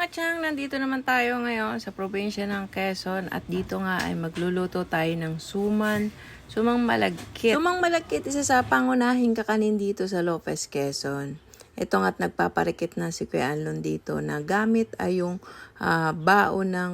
Kachang, nandito naman tayo ngayon sa probinsya ng Quezon at dito nga ay magluluto tayo ng suman, sumang malagkit. Sumang malagkit, isa sa pangunahing kakanin dito sa Lopez, Quezon. Ito nga't nagpaparikit na si Kuya Anlon dito na gamit ay yung baon ng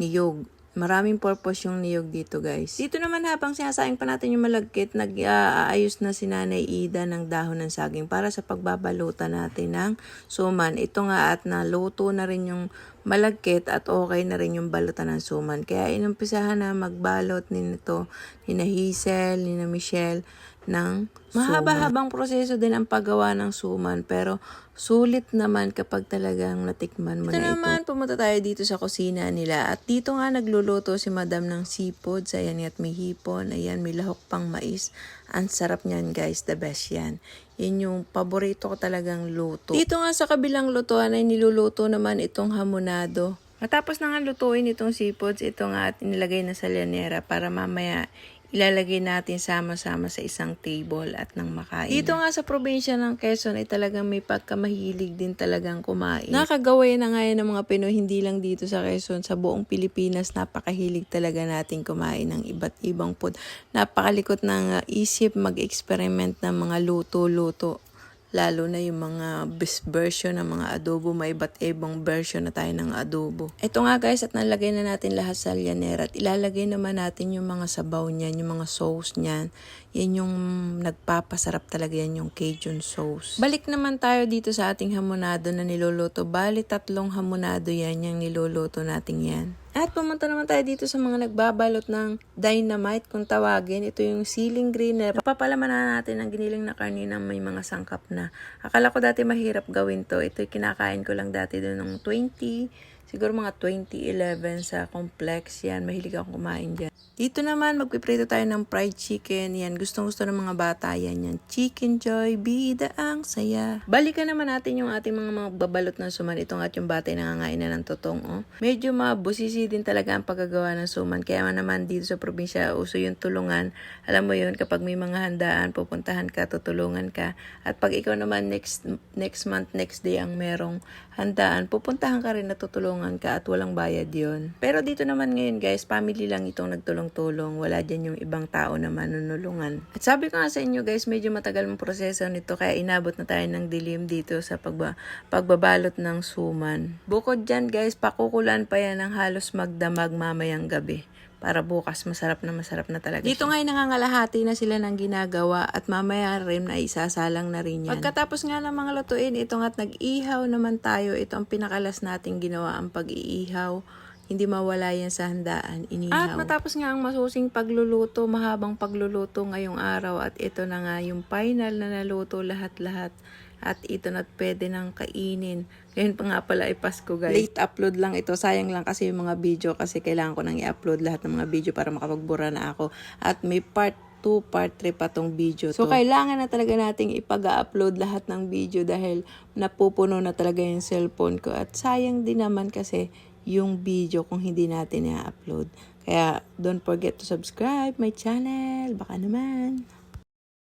niyog. Maraming purpose yung niyog dito, guys. Dito naman habang sinasaing pa natin yung malagkit, nag-aayos na si Nanay Ida ng dahon ng saging para sa pagbabalutan natin ng suman. Ito nga at naluto na rin yung malagkit at okay na rin yung balutan ng suman. Kaya inumpisahan na magbalot nito ni Hazel, ni Michelle ng mahaba-habang proseso din ang paggawa ng suman, pero sulit naman kapag talagang natikman mo na ito. Ito naman, pumunta tayo dito sa kusina nila at dito nga nagluluto si Madam ng seafood. Ayan at may hipon, ayan may lahok pang mais. Ang sarap niyan, guys, the best yan. Yan yung paborito ko talagang luto. Dito nga sa kabilang lutuan ay niluluto naman itong hamonado. Matapos na nga lutuin itong seafoods, ito nga at inilagay na sa llanera para mamaya ilalagay natin sama-sama sa isang table at nang makain. Dito nga sa probinsya ng Quezon ay talagang may pagkamahilig din talagang kumain. Nakagawa na nga yan ng mga Pinoy, hindi lang dito sa Quezon, sa buong Pilipinas, napakahilig talaga natin kumain ng iba't ibang food. Napakalikot ng isip mag-experiment ng mga luto-luto. Lalo na yung mga best version ng mga adobo, may iba't ibang version na tayo ng adobo. Ito nga, guys, at nalagay na natin lahat sa llanera at ilalagay naman natin yung mga sabaw niyan, yung mga sauce niyan. Yan yung nagpapasarap talaga yan, yung Cajun sauce. Balik naman tayo dito sa ating hamonado na niluluto. Bali, 3 hamonado yan, yung niluluto natin yan. At pumunta naman tayo dito sa mga nagbabalot ng dynamite kung tawagin. Ito yung ceiling green na papalaman na natin ang giniling na karne na may mga sangkap na. Akala ko dati mahirap gawin to. Ito kinakain ko lang dati doon ng siguro mga 2011 sa complex. Yan, mahilig akong kumain dyan. Dito naman, magpiprito tayo ng fried chicken. Yan, gustong-gusto ng mga bata yan. Yan, chicken joy, bida ang saya. Balikan naman natin yung ating mga babalot ng suman. Ito nga yung bata ay nangangain na ng totong. Oh. Medyo mabusisi din talaga ang paggagawa ng suman. Kaya naman dito sa probinsya, uso yung tulungan. Alam mo yun, kapag may mga handaan, pupuntahan ka, tutulungan ka. At pag ikaw naman next month, next day ang merong handaan, pupuntahan ka rin na tutulungan ka at walang bayad yon. Pero dito naman ngayon, guys, family lang itong nagtulong-tulong. Wala dyan yung ibang tao na manunulungan. At sabi ko nga sa inyo, guys, medyo matagal ang proseso nito kaya inabot na tayo ng dilim dito sa pagbabalot ng suman. Bukod dyan, guys, pakukulan pa yan ng halos magdamag mamayang gabi. Para bukas masarap na talaga. Dito nga ay nangangalahati na sila ng ginagawa at mamaya rin na isasalang na rin yan. Pagkatapos nga ng mga lutuin, ito nga't nag-ihaw naman tayo. Ito ang pinakalas nating ginawa, ang pag-iihaw. Hindi mawala yan sa handaan, inihaw. At matapos nga ang masusing pagluluto, mahabang pagluluto ngayong araw at ito na nga yung final na naluto lahat-lahat. At ito na pwede nang kainin. Ngayon pa nga pala ay Pasko, guys. Late upload lang ito. Sayang lang kasi yung mga video kasi kailangan ko nang i-upload lahat ng mga video para makapagbura na ako. At may part 2, part 3 pa tong video. So, kailangan na talaga nating ipag-upload lahat ng video dahil napupuno na talaga yung cellphone ko. At sayang din naman kasi yung video kung hindi natin i-upload. Kaya, don't forget to subscribe my channel. Baka naman.